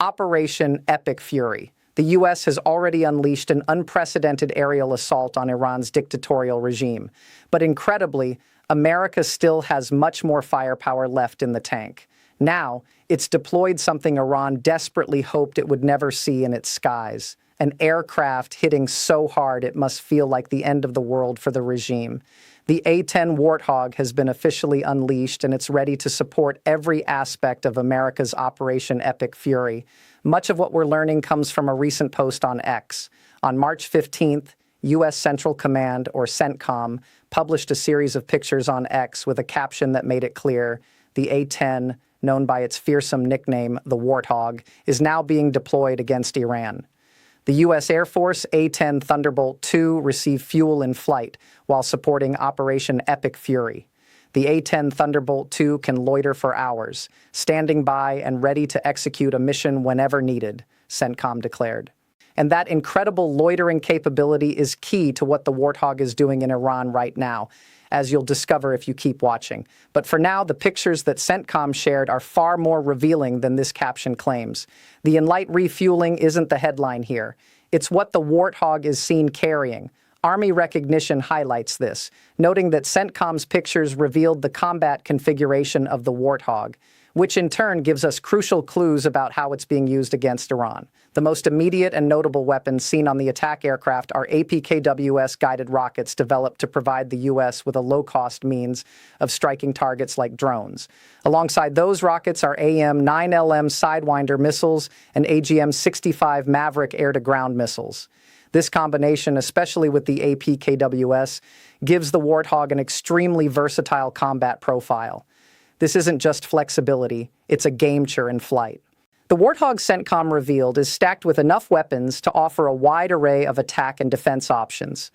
Operation Epic Fury. The U.S. has already unleashed an unprecedented aerial assault on Iran's dictatorial regime. But incredibly, America still has much more firepower left in the tank. Now, it's deployed something Iran desperately hoped it would never see in its skies. An aircraft hitting so hard it must feel like the end of the world for the regime. The A-10 Warthog has been officially unleashed, and it's ready to support every aspect of America's Operation Epic Fury. Much of what we're learning comes from a recent post on X. On March 15th, U.S. Central Command, or CENTCOM, published a series of pictures on X with a caption that made it clear the A-10, known by its fearsome nickname, the Warthog, is now being deployed against Iran. The U.S. Air Force A-10 Thunderbolt II received fuel in flight while supporting Operation Epic Fury. The A-10 Thunderbolt II can loiter for hours, standing by and ready to execute a mission whenever needed, CENTCOM declared. And that incredible loitering capability is key to what the Warthog is doing in Iran right now, as you'll discover if you keep watching. But for now, the pictures that CENTCOM shared are far more revealing than this caption claims. The in-light refueling isn't the headline here. It's what the Warthog is seen carrying. Army recognition highlights this, noting that CENTCOM's pictures revealed the combat configuration of the Warthog, which in turn gives us crucial clues about how it's being used against Iran. The most immediate and notable weapons seen on the attack aircraft are APKWS guided rockets developed to provide the U.S. with a low-cost means of striking targets like drones. Alongside those rockets are AIM-9LM Sidewinder missiles and AGM-65 Maverick air-to-ground missiles. This combination, especially with the APKWS, gives the Warthog an extremely versatile combat profile. This isn't just flexibility, it's a game-changer in flight. The Warthog CENTCOM revealed is stacked with enough weapons to offer a wide array of attack and defense options.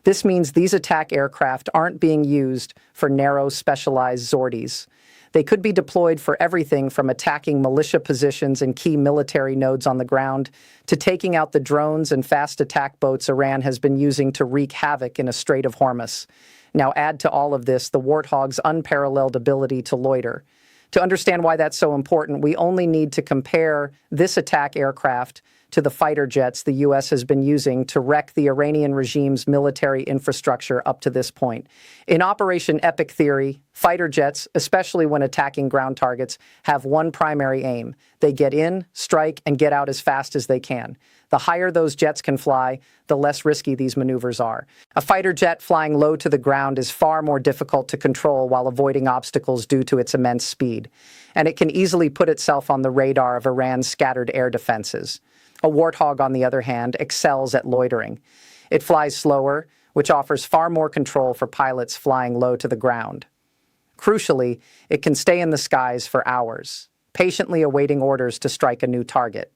This means these attack aircraft aren't being used for narrow, specialized sorties. They could be deployed for everything from attacking militia positions and key military nodes on the ground to taking out the drones and fast attack boats Iran has been using to wreak havoc in a Strait of Hormuz. Now add to all of this the Warthog's unparalleled ability to loiter. To understand why that's so important, we only need to compare this attack aircraft to the fighter jets the U.S. has been using to wreck the Iranian regime's military infrastructure up to this point. In Operation Epic Fury, fighter jets, especially when attacking ground targets, have one primary aim. They get in, strike, and get out as fast as they can. The higher those jets can fly, the less risky these maneuvers are. A fighter jet flying low to the ground is far more difficult to control while avoiding obstacles due to its immense speed, and it can easily put itself on the radar of Iran's scattered air defenses. A Warthog, on the other hand, excels at loitering. It flies slower, which offers far more control for pilots flying low to the ground. Crucially, it can stay in the skies for hours, patiently awaiting orders to strike a new target.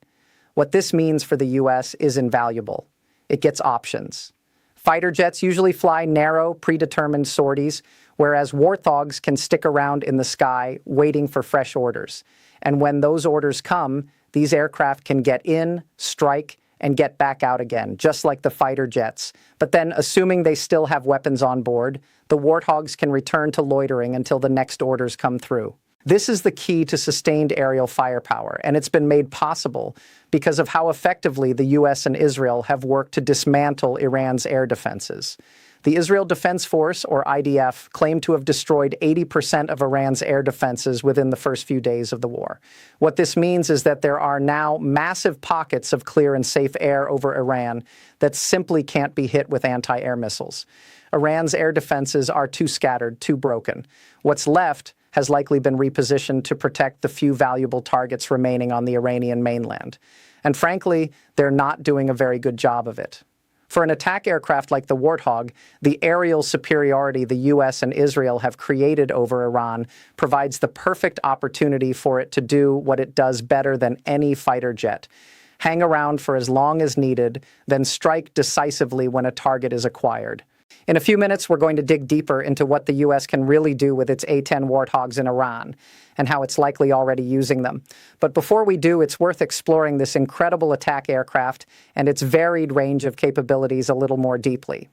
What this means for the U.S. is invaluable. It gets options. Fighter jets usually fly narrow, predetermined sorties, whereas Warthogs can stick around in the sky waiting for fresh orders. And when those orders come, these aircraft can get in, strike, and get back out again, just like the fighter jets. But then, assuming they still have weapons on board, the Warthogs can return to loitering until the next orders come through. This is the key to sustained aerial firepower, and it's been made possible because of how effectively the U.S. and Israel have worked to dismantle Iran's air defenses. The Israel Defense Force, or IDF, claimed to have destroyed 80% of Iran's air defenses within the first few days of the war. What this means is that there are now massive pockets of clear and safe air over Iran that simply can't be hit with anti-air missiles. Iran's air defenses are too scattered, too broken. What's left has likely been repositioned to protect the few valuable targets remaining on the Iranian mainland. And frankly, they're not doing a very good job of it. For an attack aircraft like the Warthog, the aerial superiority the U.S. and Israel have created over Iran provides the perfect opportunity for it to do what it does better than any fighter jet: hang around for as long as needed, then strike decisively when a target is acquired. In a few minutes, we're going to dig deeper into what the U.S. can really do with its A-10 Warthogs in Iran and how it's likely already using them. But before we do, it's worth exploring this incredible attack aircraft and its varied range of capabilities a little more deeply.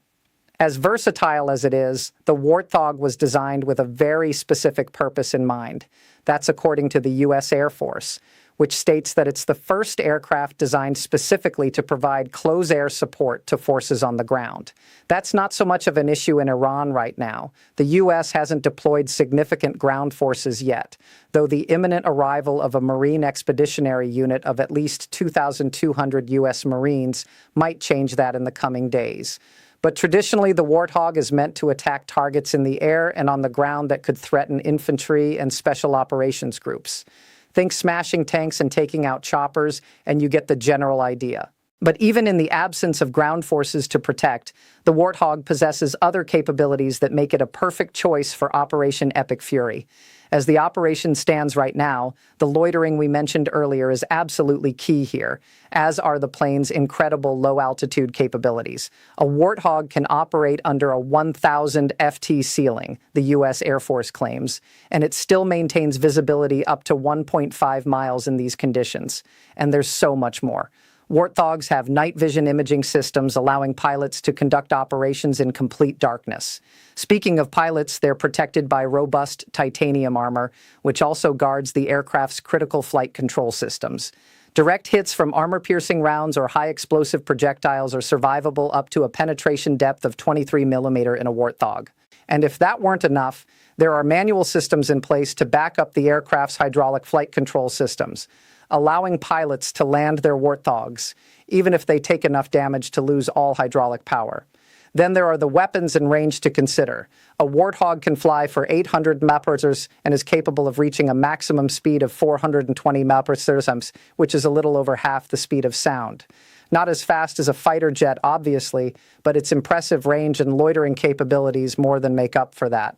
As versatile as it is, the Warthog was designed with a very specific purpose in mind. That's according to the U.S. Air Force. which states that it's the first aircraft designed specifically to provide close-air support to forces on the ground. That's not so much of an issue in Iran right now. The U.S. hasn't deployed significant ground forces yet, though the imminent arrival of a Marine Expeditionary Unit of at least 2,200 U.S. Marines might change that in the coming days. But traditionally, the Warthog is meant to attack targets in the air and on the ground that could threaten infantry and special operations groups. Think smashing tanks and taking out choppers, and you get the general idea. But even in the absence of ground forces to protect, the Warthog possesses other capabilities that make it a perfect choice for Operation Epic Fury. As the operation stands right now, the loitering we mentioned earlier is absolutely key here, as are the plane's incredible low-altitude capabilities. A Warthog can operate under a 1,000 FT ceiling, the U.S. Air Force claims, and it still maintains visibility up to 1.5 miles in these conditions. And there's so much more. Warthogs have night vision imaging systems allowing pilots to conduct operations in complete darkness. Speaking of pilots, they're protected by robust titanium armor, which also guards the aircraft's critical flight control systems. Direct hits from armor-piercing rounds or high-explosive projectiles are survivable up to a penetration depth of 23 millimeter in a Warthog. And if that weren't enough, there are manual systems in place to back up the aircraft's hydraulic flight control systems, allowing pilots to land their Warthogs, even if they take enough damage to lose all hydraulic power. Then there are the weapons and range to consider. A Warthog can fly for 800 mph and is capable of reaching a maximum speed of 420 mph, which is a little over half the speed of sound. Not as fast as a fighter jet, obviously, but its impressive range and loitering capabilities more than make up for that.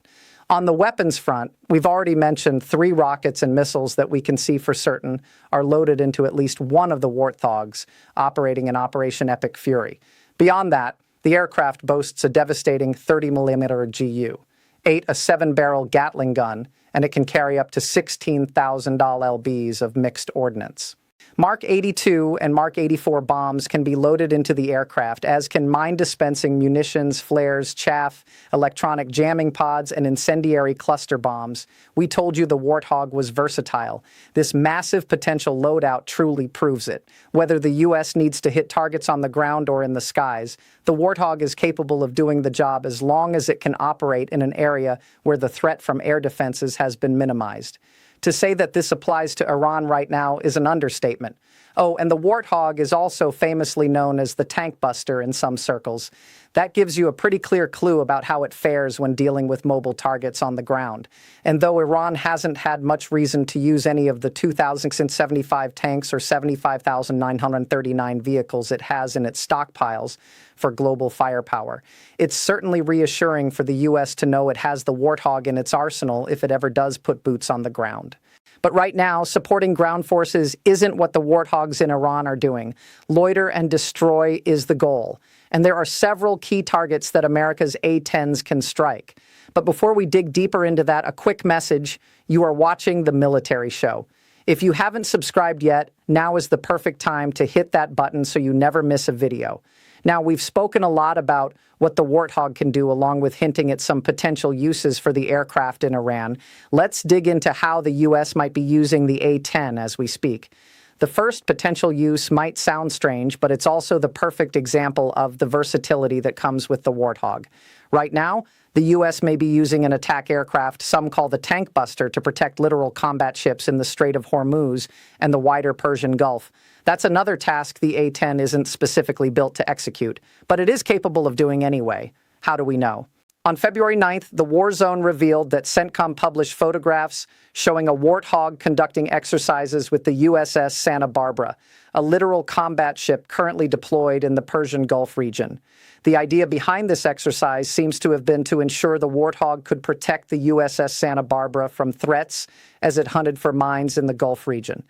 On the weapons front, we've already mentioned 3 rockets and missiles that we can see for certain are loaded into at least one of the Warthogs operating in Operation Epic Fury. Beyond that, the aircraft boasts a devastating 30mm GU, 8 a 7-barrel Gatling gun, and it can carry up to 16,000 lbs of mixed ordnance. Mark 82 and Mark 84 bombs can be loaded into the aircraft, as can mine-dispensing munitions, flares, chaff, electronic jamming pods, and incendiary cluster bombs. We told you the Warthog was versatile. This massive potential loadout truly proves it. Whether the U.S. needs to hit targets on the ground or in the skies, the Warthog is capable of doing the job as long as it can operate in an area where the threat from air defenses has been minimized. To say that this applies to Iran right now is an understatement. Oh, and the Warthog is also famously known as the tank buster in some circles. That gives you a pretty clear clue about how it fares when dealing with mobile targets on the ground. And though Iran hasn't had much reason to use any of the 2,075 tanks or 75,939 vehicles it has in its stockpiles for global firepower, it's certainly reassuring for the U.S. to know it has the Warthog in its arsenal if it ever does put boots on the ground. But right now, supporting ground forces isn't what the Warthogs in Iran are doing. Loiter and destroy is the goal. And there are several key targets that America's A-10s can strike. But before we dig deeper into that, a quick message: you are watching The Military Show. If you haven't subscribed yet, now is the perfect time to hit that button so you never miss a video. Now, we've spoken a lot about what the Warthog can do, along with hinting at some potential uses for the aircraft in Iran. Let's dig into how the U.S. might be using the A-10 as we speak. The first potential use might sound strange, but it's also the perfect example of the versatility that comes with the Warthog. Right now, the U.S. may be using an attack aircraft some call the tank buster to protect littoral combat ships in the Strait of Hormuz and the wider Persian Gulf. That's another task the A-10 isn't specifically built to execute, but it is capable of doing anyway. How do we know? On February 9th, the War Zone revealed that CENTCOM published photographs showing a Warthog conducting exercises with the USS Santa Barbara, a littoral combat ship currently deployed in the Persian Gulf region. The idea behind this exercise seems to have been to ensure the Warthog could protect the USS Santa Barbara from threats as it hunted for mines in the Gulf region.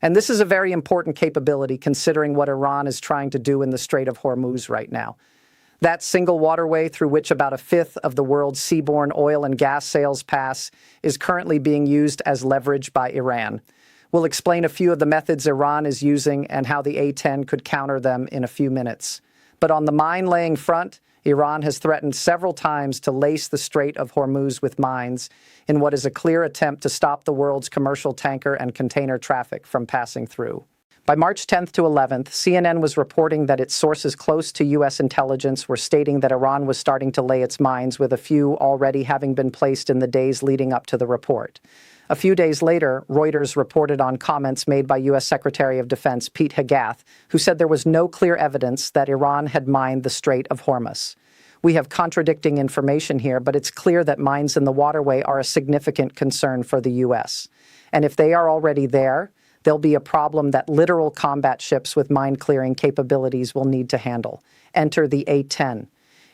And this is a very important capability considering what Iran is trying to do in the Strait of Hormuz right now. That single waterway through which about a fifth of the world's seaborne oil and gas sales pass is currently being used as leverage by Iran. We'll explain a few of the methods Iran is using and how the A-10 could counter them in a few minutes. But on the mine-laying front, Iran has threatened several times to lace the Strait of Hormuz with mines in what is a clear attempt to stop the world's commercial tanker and container traffic from passing through. By March 10th to 11th, CNN was reporting that its sources close to U.S. intelligence were stating that Iran was starting to lay its mines, with a few already having been placed in the days leading up to the report. A few days later, Reuters reported on comments made by U.S. Secretary of Defense Pete Hegseth, who said there was no clear evidence that Iran had mined the Strait of Hormuz. We have contradicting information here, but it's clear that mines in the waterway are a significant concern for the U.S. And if they are already there, there'll be a problem that literal combat ships with mine-clearing capabilities will need to handle. Enter the A-10.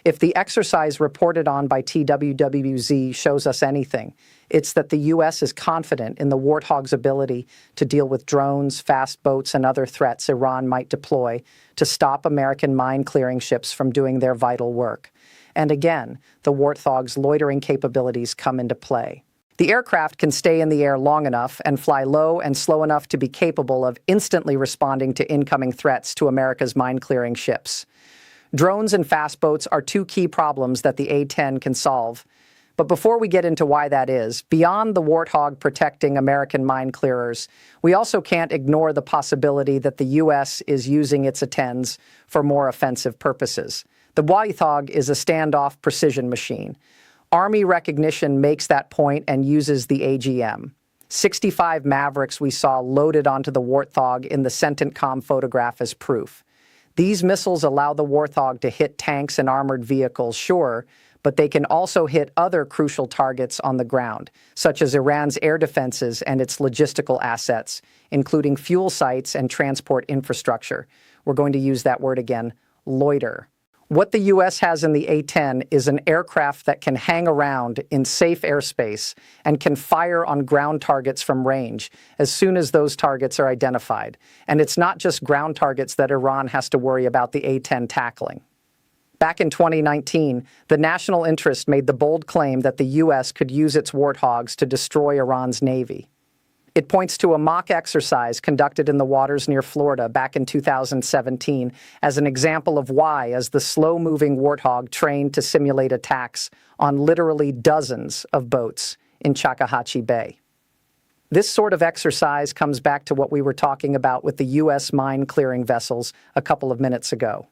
If the exercise reported on by TWWZ shows us anything, it's that the U.S. is confident in the Warthog's ability to deal with drones, fast boats, and other threats Iran might deploy to stop American mine-clearing ships from doing their vital work. And again, the Warthog's loitering capabilities come into play. The aircraft can stay in the air long enough and fly low and slow enough to be capable of instantly responding to incoming threats to America's mine-clearing ships. Drones and fast boats are two key problems that the A-10 can solve. But before we get into why that is, beyond the Warthog protecting American mine clearers, we also can't ignore the possibility that the U.S. is using its A-10s for more offensive purposes. The Warthog is a standoff precision machine. Army recognition makes that point and uses the AGM. 65 Mavericks we saw loaded onto the Warthog in the CENTCOM photograph as proof. These missiles allow the Warthog to hit tanks and armored vehicles, sure, but they can also hit other crucial targets on the ground, such as Iran's air defenses and its logistical assets, including fuel sites and transport infrastructure. We're going to use that word again, loiter. What the U.S. has in the A-10 is an aircraft that can hang around in safe airspace and can fire on ground targets from range as soon as those targets are identified. And it's not just ground targets that Iran has to worry about the A-10 tackling. Back in 2019, the national interest made the bold claim that the U.S. could use its Warthogs to destroy Iran's navy. It points to a mock exercise conducted in the waters near Florida back in 2017 as an example of why, as the slow-moving Warthog trained to simulate attacks on literally dozens of boats in Chakahachi Bay. This sort of exercise comes back to what we were talking about with the U.S. mine-clearing vessels a couple of minutes ago.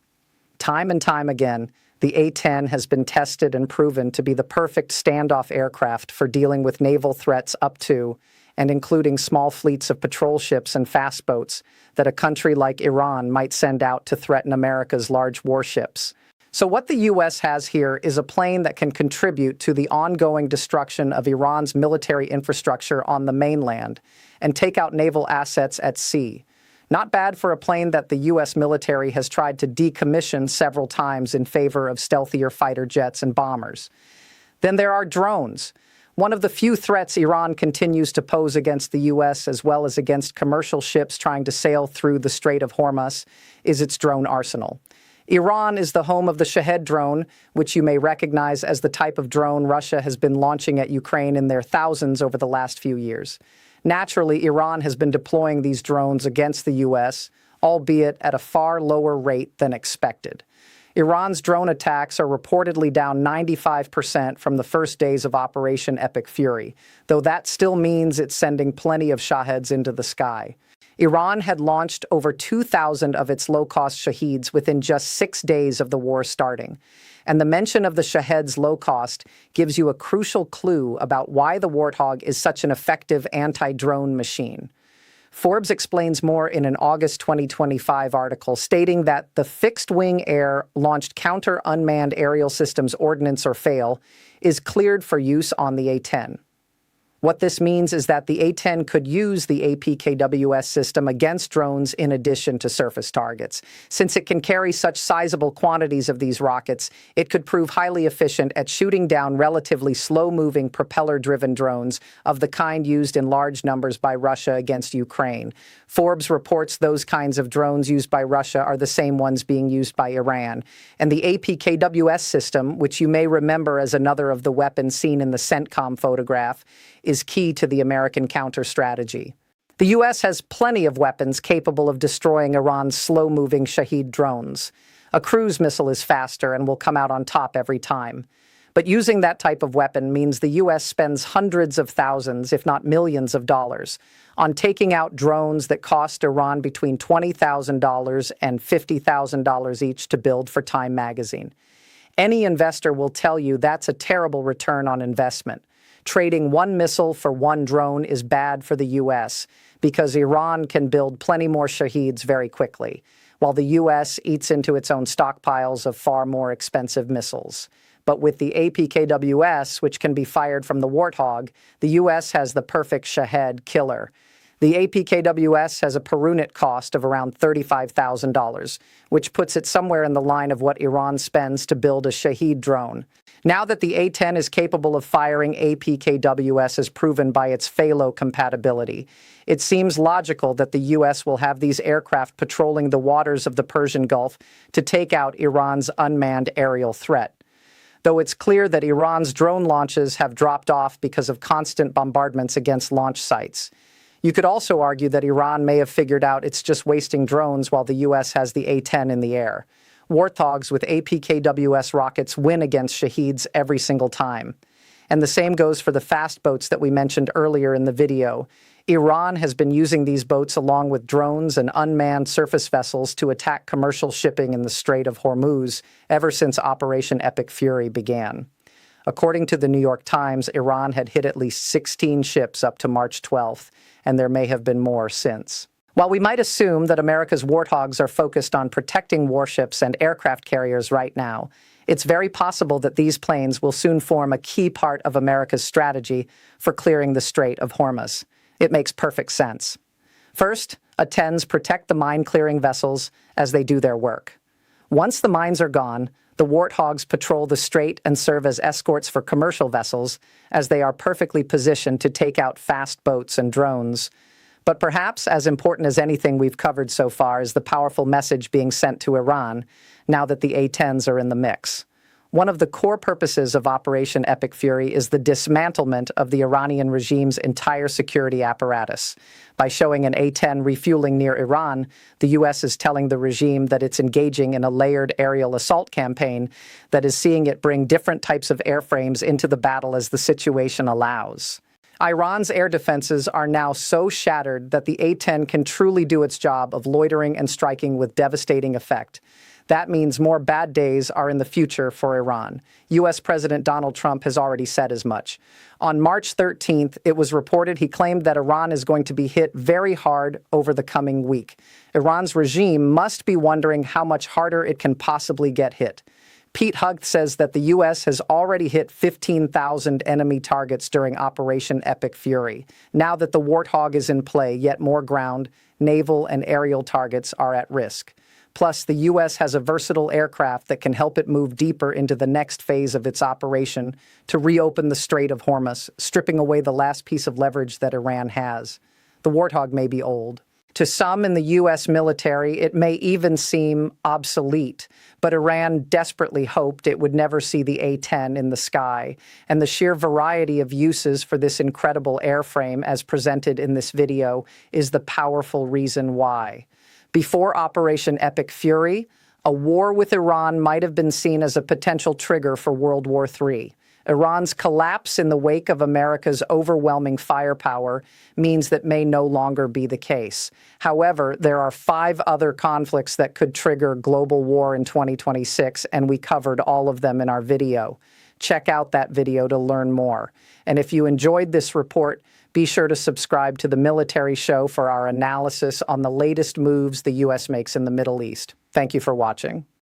Time and time again, the A-10 has been tested and proven to be the perfect standoff aircraft for dealing with naval threats up to and including small fleets of patrol ships and fast boats that a country like Iran might send out to threaten America's large warships. So what the U.S. has here is a plane that can contribute to the ongoing destruction of Iran's military infrastructure on the mainland and take out naval assets at sea. Not bad for a plane that the U.S. military has tried to decommission several times in favor of stealthier fighter jets and bombers. Then there are drones. One of the few threats Iran continues to pose against the U.S. as well as against commercial ships trying to sail through the Strait of Hormuz is its drone arsenal. Iran is the home of the Shahed drone, which you may recognize as the type of drone Russia has been launching at Ukraine in their thousands over the last few years. Naturally, Iran has been deploying these drones against the U.S., albeit at a far lower rate than expected. Iran's drone attacks are reportedly down 95% from the first days of Operation Epic Fury, though that still means it's sending plenty of Shaheds into the sky. Iran had launched over 2,000 of its low-cost Shaheeds within just 6 days of the war starting. And the mention of the Shahed's low cost gives you a crucial clue about why the Warthog is such an effective anti-drone machine. Forbes explains more in an August 2025 article stating that the fixed-wing air-launched counter-unmanned aerial systems ordnance or FAIL is cleared for use on the A-10. What this means is that the A-10 could use the APKWS system against drones in addition to surface targets. Since it can carry such sizable quantities of these rockets, it could prove highly efficient at shooting down relatively slow-moving propeller-driven drones of the kind used in large numbers by Russia against Ukraine. Forbes reports those kinds of drones used by Russia are the same ones being used by Iran. And the APKWS system, which you may remember as another of the weapons seen in the CENTCOM photograph, is key to the American counter-strategy. The U.S. has plenty of weapons capable of destroying Iran's slow-moving Shahed drones. A cruise missile is faster and will come out on top every time. But using that type of weapon means the U.S. spends hundreds of thousands, if not millions of dollars, on taking out drones that cost Iran between $20,000 and $50,000 each to build for Time magazine. Any investor will tell you that's a terrible return on investment. Trading one missile for one drone is bad for the U.S. because Iran can build plenty more Shaheeds very quickly, while the U.S. eats into its own stockpiles of far more expensive missiles. But with the APKWS, which can be fired from the Warthog, the U.S. has the perfect Shahed killer. The APKWS has a per unit cost of around $35,000, which puts it somewhere in the line of what Iran spends to build a Shahed drone. Now that the A-10 is capable of firing APKWS as proven by its FALO compatibility, it seems logical that the U.S. will have these aircraft patrolling the waters of the Persian Gulf to take out Iran's unmanned aerial threat. Though it's clear that Iran's drone launches have dropped off because of constant bombardments against launch sites. You could also argue that Iran may have figured out it's just wasting drones while the U.S. has the A-10 in the air. Warthogs with APKWS rockets win against Shaheeds every single time. And the same goes for the fast boats that we mentioned earlier in the video. Iran has been using these boats along with drones and unmanned surface vessels to attack commercial shipping in the Strait of Hormuz ever since Operation Epic Fury began. According to the New York Times, Iran had hit at least 16 ships up to March 12th, and there may have been more since. While we might assume that America's warthogs are focused on protecting warships and aircraft carriers right now, it's very possible that these planes will soon form a key part of America's strategy for clearing the Strait of Hormuz. It makes perfect sense. First, A-10s protect the mine-clearing vessels as they do their work. Once the mines are gone, the Warthogs patrol the strait and serve as escorts for commercial vessels, as they are perfectly positioned to take out fast boats and drones. But perhaps as important as anything we've covered so far is the powerful message being sent to Iran now that the A-10s are in the mix. One of the core purposes of Operation Epic Fury is the dismantlement of the Iranian regime's entire security apparatus. By showing an A-10 refueling near Iran, the U.S. is telling the regime that it's engaging in a layered aerial assault campaign that is seeing it bring different types of airframes into the battle as the situation allows. Iran's air defenses are now so shattered that the A-10 can truly do its job of loitering and striking with devastating effect. That means more bad days are in the future for Iran. U.S. President Donald Trump has already said as much. On March 13th, it was reported he claimed that Iran is going to be hit very hard over the coming week. Iran's regime must be wondering how much harder it can possibly get hit. Pete Hugt says that the U.S. has already hit 15,000 enemy targets during Operation Epic Fury. Now that the Warthog is in play, yet more ground, naval, and aerial targets are at risk. Plus, the U.S. has a versatile aircraft that can help it move deeper into the next phase of its operation to reopen the Strait of Hormuz, stripping away the last piece of leverage that Iran has. The Warthog may be old. To some in the U.S. military, it may even seem obsolete, but Iran desperately hoped it would never see the A-10 in the sky, and the sheer variety of uses for this incredible airframe as presented in this video is the powerful reason why. Before Operation Epic Fury, a war with Iran might have been seen as a potential trigger for World War III. Iran's collapse in the wake of America's overwhelming firepower means that may no longer be the case. However, there are 5 other conflicts that could trigger global war in 2026, and we covered all of them in our video. Check out that video to learn more. And if you enjoyed this report, be sure to subscribe to the Military Show for our analysis on the latest moves the U.S. makes in the Middle East. Thank you for watching.